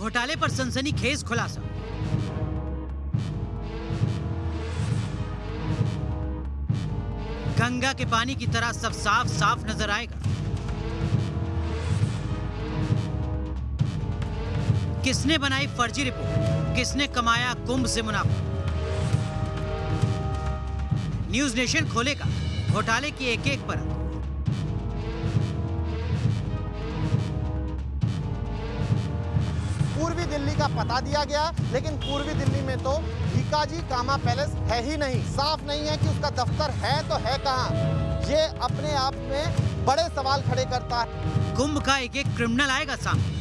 घोटाले पर सनसनीखेज खुलासा। गंगा के पानी की तरह सब साफ साफ नजर आएगा। किसने बनाई फर्जी रिपोर्ट, किसने कमाया कुंभ से मुनाफा? न्यूज नेशन खोलेगा घोटाले की एक एक परत। पूर्वी दिल्ली का पता दिया गया, लेकिन पूर्वी दिल्ली में तो भिकाजी कामा पैलेस है ही नहीं। साफ नहीं है कि उसका दफ्तर है तो है कहां। ये अपने आप में बड़े सवाल खड़े करता है। कुंभ का एक एक क्रिमिनल आएगा सामने।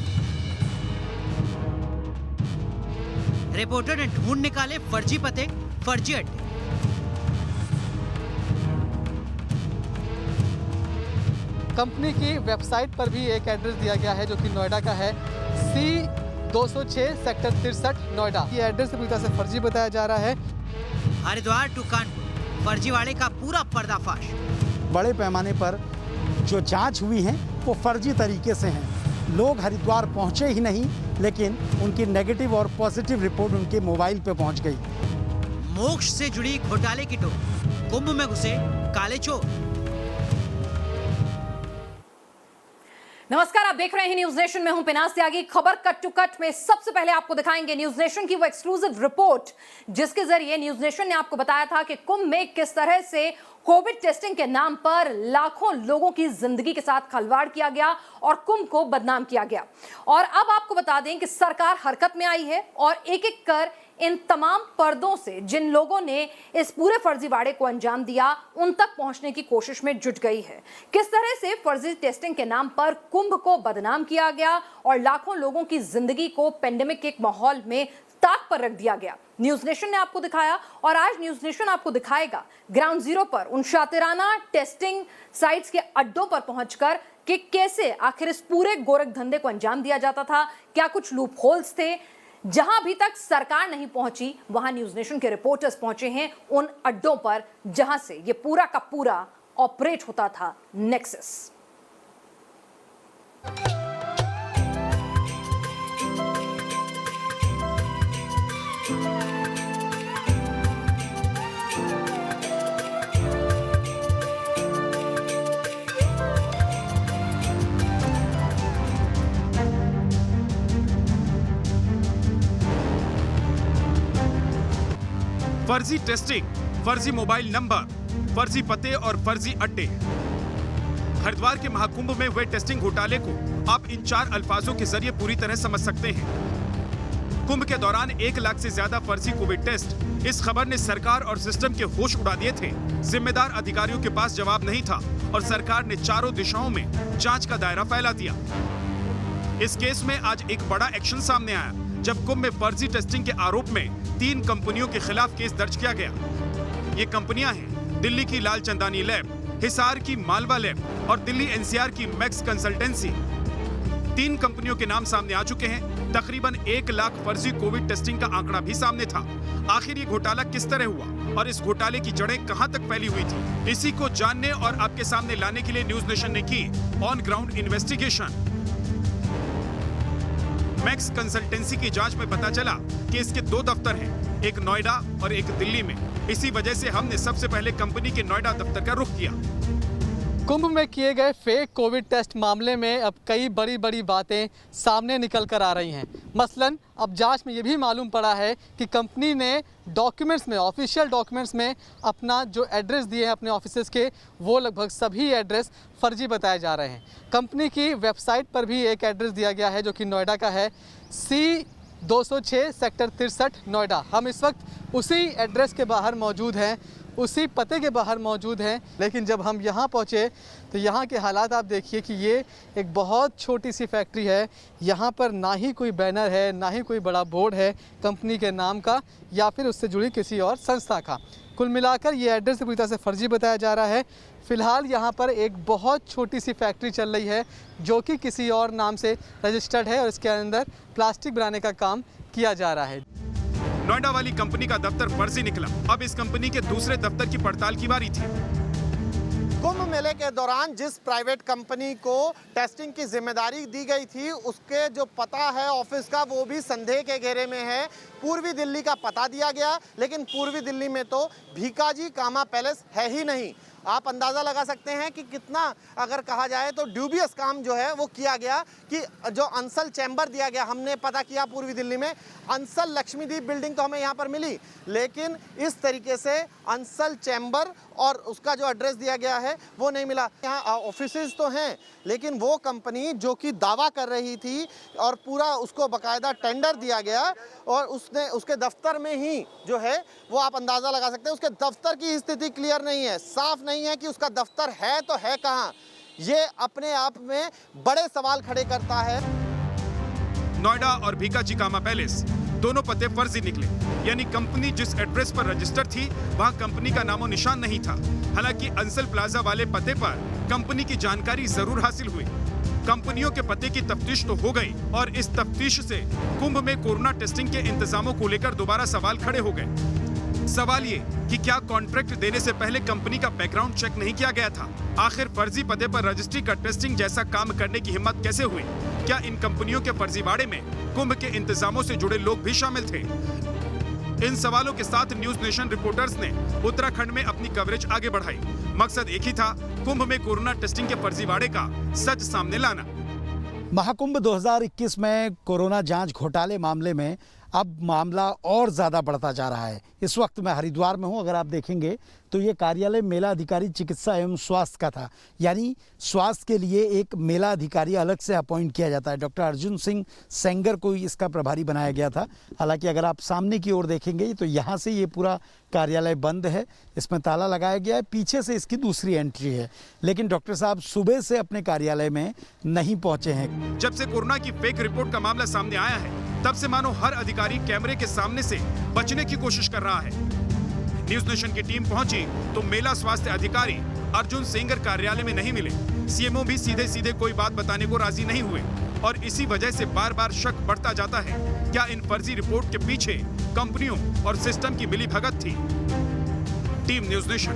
रिपोर्टर ने ढूंढ निकाले फर्जी पते, फर्जी अड्डे। कंपनी की वेबसाइट पर भी एक एड्रेस दिया गया है जो कि नोएडा का है, C206 सेक्टर 63 नोएडा। ये एड्रेस पूरी तरह से फर्जी बताया जा रहा है। हरिद्वार टू कानपुर फर्जीवाड़े का पूरा पर्दाफाश। बड़े पैमाने पर जो जांच हुई है वो फर्जी तरीके से हैं। लोग हरिद्वार पहुंचे ही नहीं, लेकिन उनकी नेगेटिव और पॉजिटिव रिपोर्ट उनके मोबाइल पे पहुंच गई। मोक्ष से जुड़ी घोटाले की टोक, कुंभ में घुसे काले चोर। नमस्कार, आप देख रहे हैं न्यूज नेशन में हूं पिनास त्यागी। खबर कट टू कट में सबसे पहले आपको दिखाएंगे न्यूज नेशन की वो एक्सक्लूसिव रिपोर्ट जिसके जरिए न्यूज नेशन ने आपको बताया था कि कुंभ में किस तरह से कोविड टेस्टिंग के नाम पर लाखों लोगों की जिंदगी के साथ खिलवाड़ किया गया और कुंभ को बदनाम किया गया। और अब आपको बता दें कि सरकार हरकत में आई है और एक एक कर इन तमाम पर्दों से जिन लोगों ने इस पूरे फर्जीवाड़े को अंजाम दिया उन तक पहुंचने की कोशिश में जुट गई है। किस तरह से फर्जी टेस्टिंग के नाम पर कुंभ को बदनाम किया गया और लाखों लोगों की जिंदगी को पेंडेमिक के माहौल में ताक पर रख दिया गया, न्यूज नेशन ने आपको दिखाया। और आज न्यूज नेशन आपको दिखाएगा ग्राउंड जीरो पर उन शातिराना टेस्टिंग साइट्स के अड्डों पर पहुंचकर कि कैसे आखिर इस पूरे गोरख धंधे को अंजाम दिया जाता था, क्या कुछ लूप होल्स थे। जहां अभी तक सरकार नहीं पहुंची वहां न्यूज नेशन के रिपोर्टर्स पहुंचे हैं उन अड्डों पर जहां से ये पूरा का पूरा ऑपरेट होता था नेक्सस। फर्जी टेस्टिंग, फर्जी मोबाइल नंबर, फर्जी पते और फर्जी अड्डे। हरिद्वार के महाकुंभ में हुए टेस्टिंग घोटाले को आप इन 4 अल्फाजों के जरिए पूरी तरह समझ सकते हैं। कुंभ के दौरान 1 लाख से ज्यादा फर्जी कोविड टेस्ट। इस खबर ने सरकार और सिस्टम के होश उड़ा दिए थे। जिम्मेदार अधिकारियों के पास जवाब नहीं था और सरकार ने चारों दिशाओं में जांच का दायरा फैला दिया। इस केस में आज एक बड़ा एक्शन सामने आया जब कुंभ में फर्जी टेस्टिंग के आरोप में 3 कंपनियों के खिलाफ केस दर्ज किया गया। ये कंपनियां हैं दिल्ली की लाल चंदानी लैब, हिसार की मालवा लैब और दिल्ली एनसीआर की मैक्स कंसल्टेंसी। 3 कंपनियों के नाम सामने आ चुके हैं। तकरीबन 1 लाख फर्जी कोविड टेस्टिंग का आंकड़ा भी सामने था। आखिर ये घोटाला किस तरह हुआ और इस घोटाले की जड़ें कहां तक फैली हुई थी, इसी को जानने और आपके सामने लाने के लिए न्यूज नेशन ने की on ground investigation. Max consultancy की जांच में पता चला कि इसके 2 दफ्तर हैं, एक नोएडा और एक दिल्ली में। इसी वजह से हमने सबसे पहले कंपनी के नोएडा दफ्तर का रुख किया। कुंभ में किए गए फेक कोविड टेस्ट मामले में अब कई बड़ी बड़ी बातें सामने निकल कर आ रही हैं। मसलन अब जांच में ये भी मालूम पड़ा है कि कंपनी ने डॉक्यूमेंट्स में, ऑफिशियल डॉक्यूमेंट्स में अपना जो एड्रेस दिए हैं अपने ऑफिसेज़ के, वो लगभग सभी एड्रेस फर्जी बताए जा रहे हैं। कंपनी की वेबसाइट पर भी एक एड्रेस दिया गया है जो कि नोएडा का है, C206 सेक्टर 63 नोएडा। हम इस वक्त उसी एड्रेस के बाहर मौजूद हैं, उसी पते के बाहर मौजूद हैं। लेकिन जब हम यहाँ पहुँचे तो यहाँ के हालात आप देखिए कि ये एक बहुत छोटी सी फैक्ट्री है। यहाँ पर ना ही कोई बैनर है, ना ही कोई बड़ा बोर्ड है कंपनी के नाम का या फिर उससे जुड़ी किसी और संस्था का। कुल मिलाकर ये एड्रेस पूरी तरह से फर्जी बताया जा रहा है। फ़िलहाल यहाँ पर एक बहुत छोटी सी फैक्ट्री चल रही है जो कि किसी और नाम से रजिस्टर्ड है और इसके अंदर प्लास्टिक बनाने का काम किया जा रहा है। नोएडा वाली कंपनी का दफ्तर फर्जी निकला। अब इस कंपनी के दूसरे दफ्तर की पड़ताल की बारी थी। कुंभ मेले के दौरान जिस प्राइवेट कंपनी को टेस्टिंग की जिम्मेदारी दी गई थी उसके जो पता है ऑफिस का वो भी संदेह के घेरे में है। पूर्वी दिल्ली का पता दिया गया, लेकिन पूर्वी दिल्ली में तो भीकाजी कामा पैलेस है ही नहीं। आप अंदाज़ा लगा सकते हैं कि कितना अगर कहा जाए तो ड्यूबियस काम जो है वो किया गया कि जो अंसल चैम्बर दिया गया, हमने पता किया पूर्वी दिल्ली में अंसल लक्ष्मीदीप बिल्डिंग तो हमें यहाँ पर मिली, लेकिन इस तरीके से अंसल चैम्बर और उसका जो एड्रेस दिया गया है वो नहीं मिला। यहाँ ऑफिसेज तो हैं, लेकिन वो कंपनी जो कि दावा कर रही थी और पूरा उसको बाकायदा टेंडर दिया गया और उसके दफ्तर में ही जो है वो आप अंदाज़ा लगा सकते हैं उसके दफ्तर की स्थिति क्लियर नहीं है, साफ नहीं है कि उसका दफ्तर है तो है कहाँ। ये अपने आप में बड़े सवाल खड़े करता है। नोएडा और भीकाजी कामा पैलेस दोनों पते फर्जी निकले, यानी कंपनी जिस एड्रेस पर रजिस्टर थी वहां कंपनी का नामो निशान नहीं था। हालांकि अंसल प्लाजा वाले पते पर कंपनी की जानकारी जरूर हासिल हुई। कंपनियों के पते की तफ्तीश तो हो गई और इस तफ्तीश से कुंभ में कोरोना टेस्टिंग के इंतजामों को लेकर दोबारा सवाल खड़े हो गए। सवाल ये कि क्या कॉन्ट्रैक्ट देने से पहले कंपनी का बैकग्राउंड चेक नहीं किया गया था? आखिर फर्जी पते पर रजिस्ट्री का टेस्टिंग जैसा काम करने की हिम्मत कैसे हुई? क्या इन कंपनियों के फर्जीवाड़े में कुंभ के इंतजामों से जुड़े लोग भी शामिल थे? इन सवालों के साथ न्यूज नेशन रिपोर्टर्स ने उत्तराखंड में अपनी कवरेज आगे बढ़ाई। मकसद एक ही था, कुंभ में कोरोना टेस्टिंग के फर्जीवाड़े का सच सामने लाना। महाकुंभ 2021 में कोरोना जांच घोटाले मामले में अब मामला और ज़्यादा बढ़ता जा रहा है। इस वक्त मैं हरिद्वार में हूं। अगर आप देखेंगे तो ये कार्यालय मेला अधिकारी चिकित्सा एवं स्वास्थ्य का था, यानी स्वास्थ्य के लिए एक मेला अधिकारी अलग से अपॉइंट किया जाता है। डॉक्टर अर्जुन सिंह सेंगर को इसका प्रभारी बनाया गया था। हालांकि अगर आप सामने की ओर देखेंगे तो यहाँ से ये पूरा कार्यालय बंद है, इसमें ताला लगाया गया है, पीछे से इसकी दूसरी एंट्री है। लेकिन डॉक्टर साहब सुबह से अपने कार्यालय में नहीं पहुँचे हैं। जब से कोरोना की फेक रिपोर्ट का मामला सामने आया है, तब से मानो हर अधिकारी कैमरे के सामने से बचने की कोशिश कर रहा है। न्यूज नेशन की टीम पहुंची तो मेला स्वास्थ्य अधिकारी अर्जुन सेंगर कार्यालय में नहीं मिले। सीएमओ भी सीधे सीधे कोई बात बताने को राजी नहीं हुए और इसी वजह से बार बार शक बढ़ता जाता है, क्या इन फर्जी रिपोर्ट के पीछे कंपनियों और सिस्टम की मिलीभगत थी? Team news nation.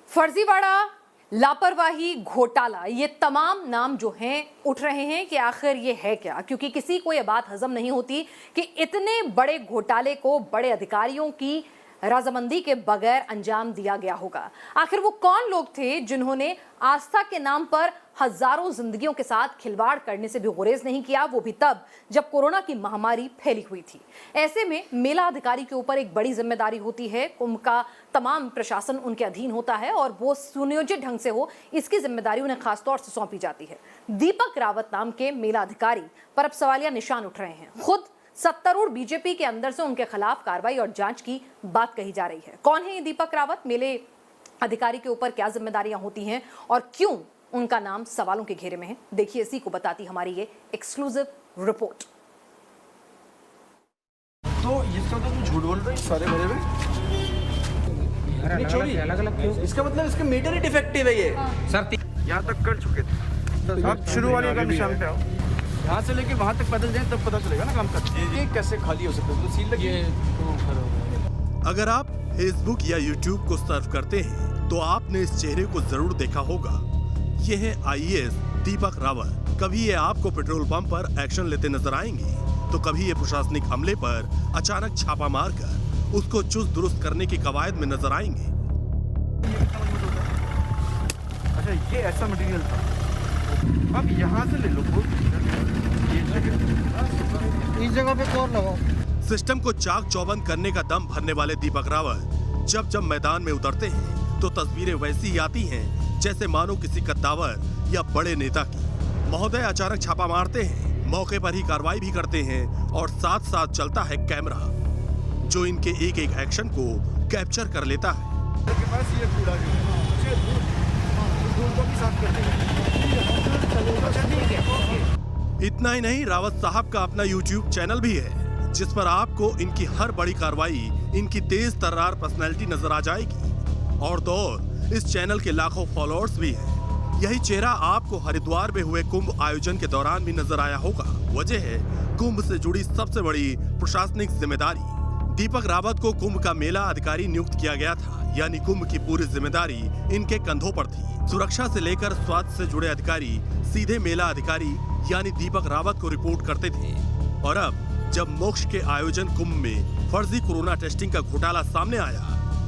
फर्जीवाड़ा, लापरवाही, घोटाला, ये तमाम नाम जो हैं उठ रहे हैं कि आखिर ये है क्या, क्योंकि किसी को ये बात हजम नहीं होती कि इतने बड़े घोटाले को बड़े अधिकारियों की रजामंदी के बगैर अंजाम दिया गया होगा। आखिर वो कौन लोग थे जिन्होंने आस्था के नाम पर हजारों जिंदगियों के साथ खिलवाड़ करने से भी गुरेज नहीं किया, वो भी तब जब कोरोना की महामारी फैली हुई थी। ऐसे में मेला अधिकारी के ऊपर एक बड़ी जिम्मेदारी होती है। कुंभ का तमाम प्रशासन उनके अधीन होता है और वो सुनियोजित ढंग से हो, इसकी जिम्मेदारी उन्हें खासतौर से सौंपी जाती है। दीपक रावत नाम के मेला अधिकारी पर अब सवालिया निशान उठ रहे हैं। खुद सत्तारूढ़ बीजेपी के अंदर से उनके खिलाफ कार्रवाई और जांच की बात कही जा रही है। कौन है ये दीपक रावत? मेले अधिकारी के ऊपर क्या जिम्मेदारियां होती हैं और क्यों उनका नाम सवालों के घेरे में है? देखिए, इसी को बताती हमारी ये एक्सक्लूसिव रिपोर्ट। तो इसका तो तुम झूठ बोल रहे हो सारे भरे में। अलग-अलग इसका मतलब इसका मीटर ही डिफेक्टिव है ये। सर यहाँ तक कर चुके थे, अब शुरू वाले का निशान पे आओ। यहाँ से लेके वहाँ तक पैदल जाए तब पता चलेगा ना काम का। ये कैसे खाली हो सकता है? तो सील लगी है। अगर आप फेसबुक या यूट्यूब को सर्व करते हैं तो आपने इस चेहरे को जरूर देखा होगा। ये है आईएएस दीपक रावत। कभी ये आपको पेट्रोल पंप पर एक्शन लेते नजर आएंगे तो कभी ये प्रशासनिक हमले पर अचानक छापा मारकर उसको चुस्त दुरुस्त करने की कवायद में नजर आएंगे। अच्छा, ये ऐसा मटेरियल था, अब यहाँ से ले लो। इस जगह पे कौन लगाओ? सिस्टम को चाक चौबंद करने का दम भरने वाले दीपक रावत जब मैदान में उतरते हैं तो तस्वीरें वैसी ही आती हैं जैसे मानो किसी कद्दावर या बड़े नेता की। महोदय अचानक छापा मारते हैं, मौके पर ही कार्रवाई भी करते हैं और साथ साथ चलता है कैमरा जो इनके एक एक एक्शन को कैप्चर कर लेता है। इतना ही नहीं, रावत साहब का अपना YouTube चैनल भी है जिस पर आपको इनकी हर बड़ी कार्रवाई, इनकी तेज तर्रार पर्सनैलिटी नजर आ जाएगी। और तो और इस चैनल के लाखों फॉलोअर्स भी हैं। यही चेहरा आपको हरिद्वार में हुए कुंभ आयोजन के दौरान भी नजर आया होगा। वजह है कुंभ से जुड़ी सबसे बड़ी प्रशासनिक जिम्मेदारी। दीपक रावत को कुंभ का मेला अधिकारी नियुक्त किया गया था, यानी कुंभ की पूरी जिम्मेदारी इनके कंधों पर थी। सुरक्षा से लेकर स्वास्थ्य से जुड़े अधिकारी सीधे मेला अधिकारी यानी दीपक रावत को रिपोर्ट करते थे। और अब जब मोक्ष के आयोजन कुंभ में फर्जी कोरोना टेस्टिंग का घोटाला सामने आया,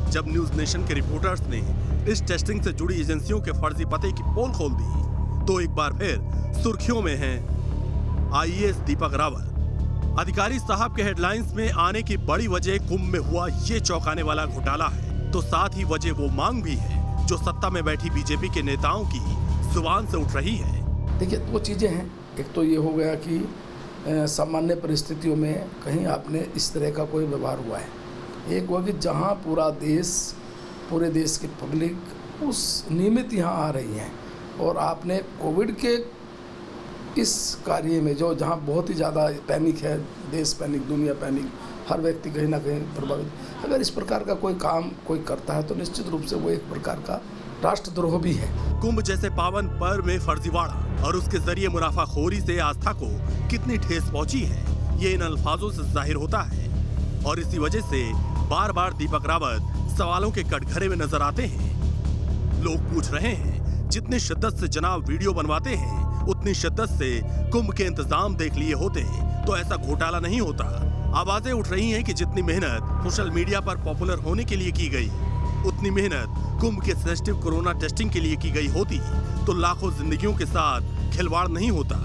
जब न्यूज नेशन के रिपोर्टर्स ने इस टेस्टिंग से जुड़ी एजेंसियों के फर्जी पते की पोल खोल दी, तो एक बार फिर सुर्खियों में हैं आईएएस दीपक रावत। अधिकारी साहब के हेडलाइंस में आने की बड़ी वजह कुंभ में हुआ ये चौंकाने वाला घोटाला है, तो साथ ही वजह वो मांग भी है जो सत्ता में बैठी बीजेपी के नेताओं की जुबान से उठ रही है। देखिए, दो चीज़ें हैं। एक तो ये हो गया कि सामान्य परिस्थितियों में कहीं आपने इस तरह का कोई व्यवहार हुआ है। एक हुआ कि जहाँ पूरे देश की पब्लिक उस नियमित यहाँ आ रही है और आपने कोविड के इस कार्य में जो जहाँ बहुत ही ज़्यादा पैनिक है, देश पैनिक, दुनिया पैनिक, हर व्यक्ति कहीं ना कहीं प्रभावित, अगर इस प्रकार का कोई काम कोई करता है तो निश्चित रूप से वो एक प्रकार का राष्ट्रद्रोह भी है। कुंभ जैसे पावन पर्व में फर्जीवाड़ा और उसके जरिए मुनाफाखोरी से आस्था को कितनी ठेस पहुंची है, ये इन अल्फाजों से जाहिर होता है। और इसी वजह से बार बार दीपक रावत सवालों के कटघरे में नजर आते हैं। लोग पूछ रहे हैं, जितनी शिद्दत से जनाब वीडियो बनवाते हैं, उतनी शिद्दत से कुंभ के इंतजाम देख लिए होते तो ऐसा घोटाला नहीं होता। आवाजें उठ रही हैं कि जितनी मेहनत सोशल मीडिया पर पॉपुलर होने के लिए की गई, उतनी मेहनत कुंभ के सेंसिटिव कोरोना टेस्टिंग के लिए की गई होती तो लाखों जिंदगियों के साथ खिलवाड़ नहीं होता।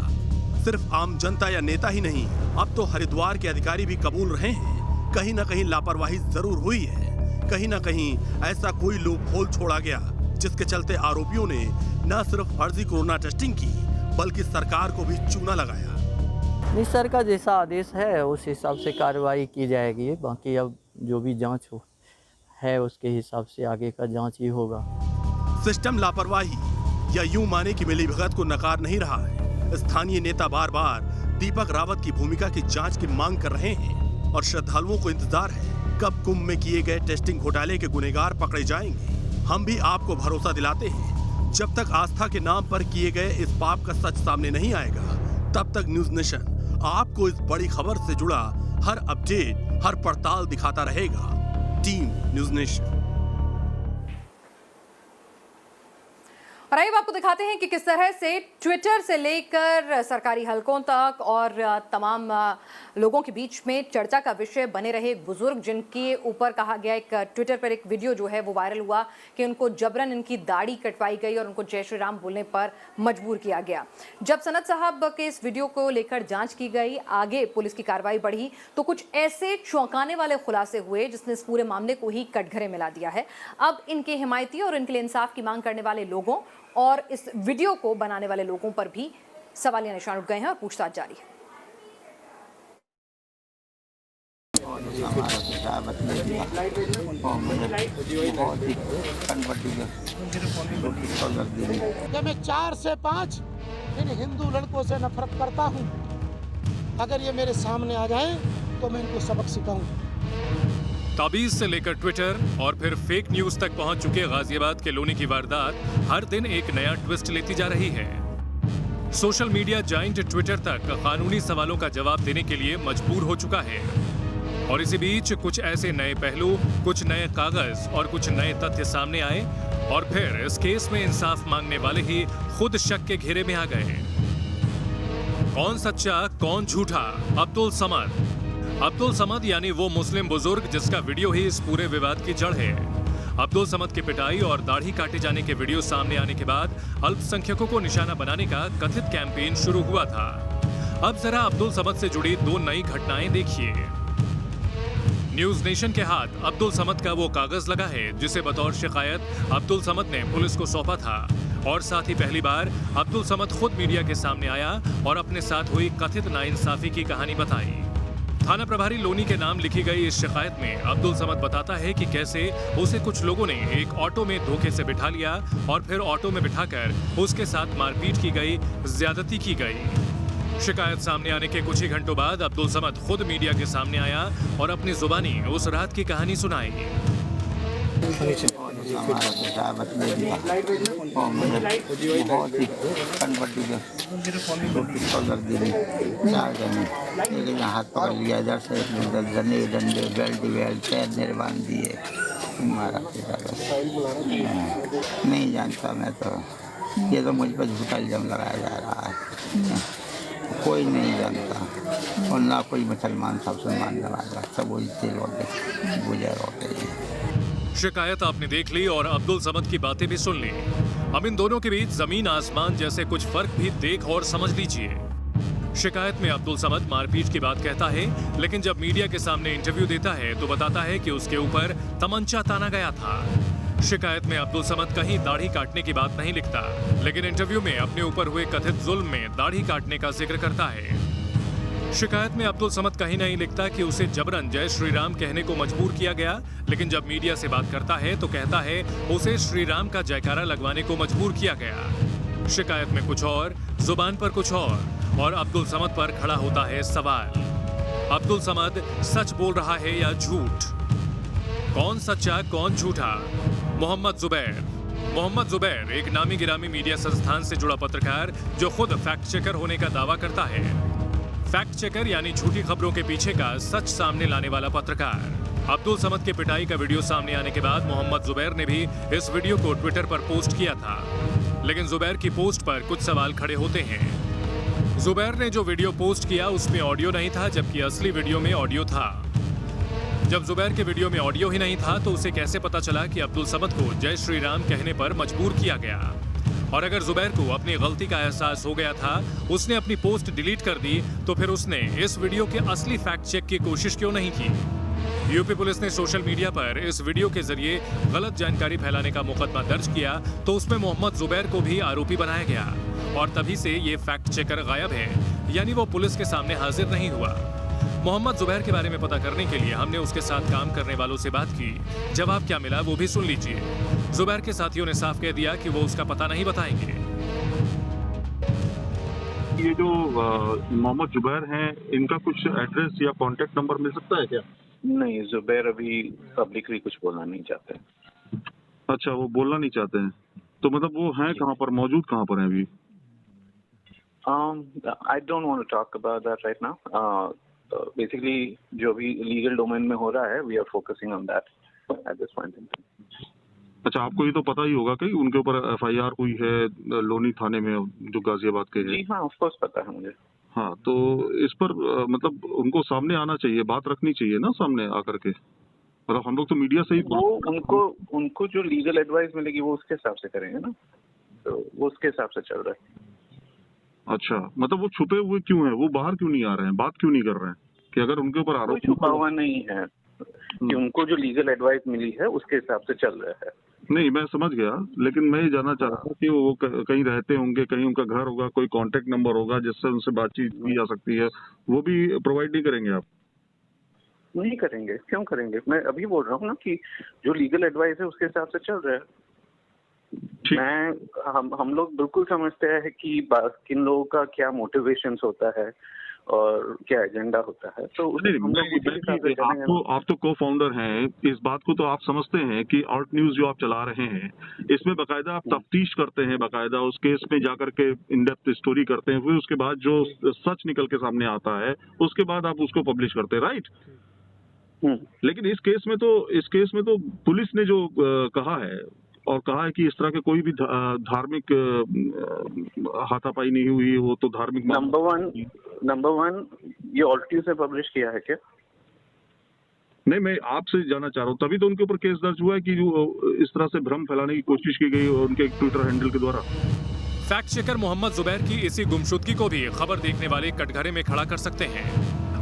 सिर्फ आम जनता या नेता ही नहीं, अब तो हरिद्वार के अधिकारी भी कबूल रहे हैं, कहीं ना कहीं लापरवाही जरूर हुई है, कहीं ना कहीं ऐसा कोई लूप होल छोड़ा गया जिसके चलते आरोपियों ने न सिर्फ फर्जी कोरोना टेस्टिंग की बल्कि सरकार को भी चूना लगाया। नहीं, सर का जैसा आदेश है उस हिसाब से कार्रवाई की जाएगी। बाकी अब जो भी जांच हो है उसके हिसाब से आगे का जांच ही होगा। सिस्टम लापरवाही या यूं माने कि मिलीभगत को नकार नहीं रहा है। स्थानीय नेता बार बार दीपक रावत की भूमिका की जांच की मांग कर रहे हैं और श्रद्धालुओं को इंतजार है कब कुंभ में किए गए टेस्टिंग घोटाले के गुनहगार पकड़े जाएंगे। हम भी आपको भरोसा दिलाते हैं, जब तक आस्था के नाम पर किए गए इस पाप का सच सामने नहीं आएगा, तब तक न्यूज नेशन आपको इस बड़ी खबर से जुड़ा हर अपडेट, हर पड़ताल दिखाता रहेगा। Team news nation. और आइए आपको दिखाते हैं कि किस तरह से ट्विटर से लेकर सरकारी हलकों तक और तमाम लोगों के बीच में चर्चा का विषय बने रहे बुजुर्ग, जिनके ऊपर कहा गया, एक ट्विटर पर एक वीडियो जो है वो वायरल हुआ कि उनको जबरन इनकी दाढ़ी कटवाई गई और उनको जय श्री राम बोलने पर मजबूर किया गया। जब सनत साहब के इस वीडियो को लेकर जांच की गई, आगे पुलिस की कार्रवाई बढ़ी, तो कुछ ऐसे चौंकाने वाले खुलासे हुए जिसने इस पूरे मामले को ही कटघरे में ला दिया है। अब इनके हिमायती और इनके लिए इंसाफ की मांग करने वाले लोगों और इस वीडियो को बनाने वाले लोगों पर भी सवालिया निशान उठ गए हैं और पूछताछ जारी है। मैं 4 से 5 इन हिंदू लड़कों से नफरत करता हूं। अगर ये मेरे सामने आ जाएं तो मैं इनको सबक सिखाऊंगा। ताबीज से लेकर ट्विटर और फिर फेक न्यूज तक पहुंच चुके गाजियाबाद के लोनी की वारदात हर दिन एक नया ट्विस्ट लेती जा रही है। सोशल मीडिया जाइंट ट्विटर तक कानूनी सवालों का जवाब देने के लिए मजबूर हो चुका है। और इसी बीच कुछ ऐसे नए पहलू, कुछ नए कागज और कुछ नए तथ्य सामने आए और फिर इस केस में इंसाफ मांगने वाले ही खुद शक के घेरे में आ गए। कौन सच्चा कौन झूठा? अब्दुल समद यानी वो मुस्लिम बुजुर्ग जिसका वीडियो ही इस पूरे विवाद की जड़ है। अब्दुल समद की पिटाई और दाढ़ी काटे जाने के वीडियो सामने आने के बाद अल्पसंख्यकों को निशाना बनाने का कथित कैंपेन शुरू हुआ था। अब जरा अब्दुल समद से जुड़ी 2 नई घटनाएं देखिए। न्यूज नेशन के हाथ अब्दुल समद का वो कागज लगा है जिसे बतौर शिकायत अब्दुल समद ने पुलिस को सौंपा था। और साथ ही पहली बार अब्दुल समद खुद मीडिया के सामने आया और अपने साथ हुई कथित नाइंसाफी की कहानी बताई। थाना प्रभारी लोनी के नाम लिखी गई इस शिकायत में अब्दुल समद बताता है कि कैसे उसे कुछ लोगों ने एक ऑटो में धोखे से बिठा लिया और फिर ऑटो में बिठाकर उसके साथ मारपीट की गई, ज्यादती की गई। शिकायत सामने आने के कुछ ही घंटों बाद अब्दुल समद खुद मीडिया के सामने आया और अपनी जुबानी उस रात की कहानी सुनाई। हमारा बेटा बचने दिया और मुझे बहुत ही कन्वर्टी पिस्तौल लग दी 4 जने, लेकिन यहाँ हाथ पकड़ लिया इधर से डंडे डंडे बेल्ट पैर मेरे बांध दिए, मारा पिता बस। नहीं जानता मैं तो, ये तो मुझ पर झूठा इल्जाम लगाया जा रहा है, कोई नहीं जानता और ना कोई मुसलमान सब सलमान लगाएगा, सब वही से लौटे गुजर होते हैं। शिकायत आपने देख ली और अब्दुल समद की बातें भी सुन ली। अब इन दोनों के बीच जमीन आसमान जैसे कुछ फर्क भी देख और समझ लीजिए। शिकायत में अब्दुल समद मारपीट की बात कहता है, लेकिन जब मीडिया के सामने इंटरव्यू देता है तो बताता है कि उसके ऊपर तमंचा ताना गया था। शिकायत में अब्दुल समद कहीं दाढ़ी काटने की बात नहीं लिखता, लेकिन इंटरव्यू में अपने ऊपर हुए कथित जुल्म में दाढ़ी काटने का जिक्र करता है। शिकायत में अब्दुल समद कहीं नहीं लिखता कि उसे जबरन जय श्री राम कहने को मजबूर किया गया, लेकिन जब मीडिया से बात करता है तो कहता है उसे श्री राम का जयकारा लगवाने को मजबूर किया गया। शिकायत में कुछ और, जुबान पर कुछ और अब्दुल समद पर खड़ा होता है सवाल, अब्दुल समद सच बोल रहा है या झूठ? कौन सच्चा कौन झूठा? मोहम्मद जुबैर एक नामी गिरामी मीडिया संस्थान से जुड़ा पत्रकार जो खुद फैक्ट चेकर होने का दावा करता है। फैक्ट चेकर यानी झूठी खबरों के पीछे का सच सामने लाने वाला पत्रकार। अब्दुल समद के पिटाई का वीडियो सामने आने के बाद मोहम्मद जुबैर ने भी इस वीडियो को ट्विटर पर पोस्ट किया था, लेकिन जुबैर की पोस्ट पर कुछ सवाल खड़े होते हैं। जुबैर ने जो वीडियो पोस्ट किया उसमें ऑडियो नहीं था, जबकि असली वीडियो में ऑडियो था। जब जुबैर के वीडियो में ऑडियो ही नहीं था तो उसे कैसे पता चला कि अब्दुल समद को जय श्री राम कहने पर मजबूर किया गया? और अगर जुबैर को अपनी गलती का एहसास हो गया था, उसने अपनी पोस्ट डिलीट कर दी, तो फिर उसने इस वीडियो के असली फैक्ट चेक की कोशिश क्यों नहीं की? यूपी पुलिस ने सोशल मीडिया पर इस वीडियो के जरिए गलत जानकारी फैलाने का मुकदमा दर्ज किया, तो उसमें मोहम्मद जुबैर को भी आरोपी बनाया गया और तभी से ये फैक्ट चेकर गायब है, यानी वो पुलिस के सामने हाजिर नहीं हुआ। मोहम्मद जुबैर के बारे में पता करने के लिए हमने उसके साथ काम करने वालों से बात की। जवाब क्या मिला वो भी सुन लीजिए। जुबैर के साथियों ने साफ कह दिया कि वो उसका पता नहीं बताएंगे। ये जो मोहम्मद जुबैर हैं, इनका कुछ एड्रेस या कांटेक्ट नंबर मिल सकता है क्या? नहीं, जुबैर अभी पब्लिकली कुछ बोलना नहीं चाहते। अच्छा, वो बोलना नहीं चाहते हैं, तो मतलब वो हैं कहाँ पर, मौजूद कहाँ पर हैं अभी? I don't want to talk about that right now. Basically, जो भी लीगल डोमेन में हो रहा है, we are focusing on that at this point in time. अच्छा, आपको ये तो पता ही होगा कि उनके ऊपर FIR हुई है लोनी थाने में जो गाजियाबाद के है। जी हाँ, ऑफ कोर्स पता है मुझे। हाँ, तो इस पर मतलब उनको सामने आना चाहिए, बात रखनी चाहिए ना सामने आकर के। मतलब हम लोग तो मीडिया से ही उनको जो लीगल एडवाइस मिलेगी वो उसके हिसाब से करेंगे ना, तो वो उसके हिसाब से चल रहा है। अच्छा, मतलब वो छुपे हुए क्यों हैं? वो बाहर क्यों नहीं आ रहे हैं, बात क्यों नहीं कर रहे हैं कि अगर उनके ऊपर आरोप? छुपा हुआ नहीं है कि उनको जो लीगल एडवाइस मिली है उसके हिसाब से चल रहा है। नहीं, मैं समझ गया, लेकिन मैं ये जानना चाह रहा था कि वो कहीं रहते होंगे, कहीं उनका घर होगा, कोई कांटेक्ट नंबर होगा जिससे उनसे बातचीत की जा सकती है, वो भी प्रोवाइड नहीं करेंगे आप? नहीं करेंगे, क्यों करेंगे? मैं अभी बोल रहा हूँ ना कि जो लीगल एडवाइस है उसके हिसाब से चल रहा है। हम लोग बिल्कुल समझते हैं कि किन लोगों का क्या मोटिवेशंस होता है और क्या एजेंडा होता है, तो आप तो को फाउंडर हैं, इस बात को तो आप समझते हैं कि आर्ट न्यूज जो आप चला रहे हैं इसमें बाकायदा आप तफ्तीश करते हैं, बाकायदा उस केस में जाकर के इन डेप्थ स्टोरी करते हैं, फिर उसके बाद जो सच निकल के सामने आता है उसके बाद आप उसको पब्लिश करते हैं, राइट? लेकिन इस केस में तो पुलिस ने जो कहा है और कहा है कि इस तरह के कोई भी धार्मिक हाथापाई नहीं हुई, वो तो धार्मिक नंबर वन ये ऑल्टी से पब्लिश किया है क्या? नहीं, मैं आपसे जानना चाह रहा हूँ, तभी तो उनके ऊपर केस दर्ज हुआ है कि इस तरह से भ्रम फैलाने की कोशिश की गई उनके ट्विटर हैंडल के द्वारा। फैक्ट चेकर मोहम्मद जुबैर की इसी गुमशुदगी को भी खबर देखने वाले कटघरे में खड़ा कर सकते हैं।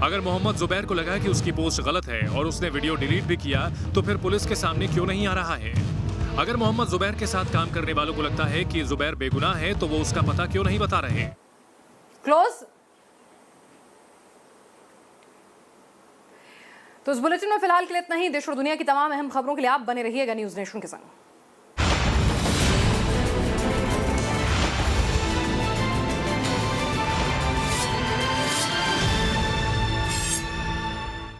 अगर मोहम्मद जुबैर को लगा कि उसकी पोस्ट गलत है और उसने वीडियो डिलीट भी किया, तो फिर पुलिस के सामने क्यों नहीं आ रहा है? अगर मोहम्मद जुबैर के साथ काम करने वालों को लगता है कि जुबैर बेगुनाह है, तो वो उसका पता क्यों नहीं बता रहे? क्लोज। तो इस बुलेटिन में फिलहाल के लिए इतना ही। देश और दुनिया की तमाम अहम खबरों के लिए आप बने रहिएगा न्यूज़ नेशन के संग।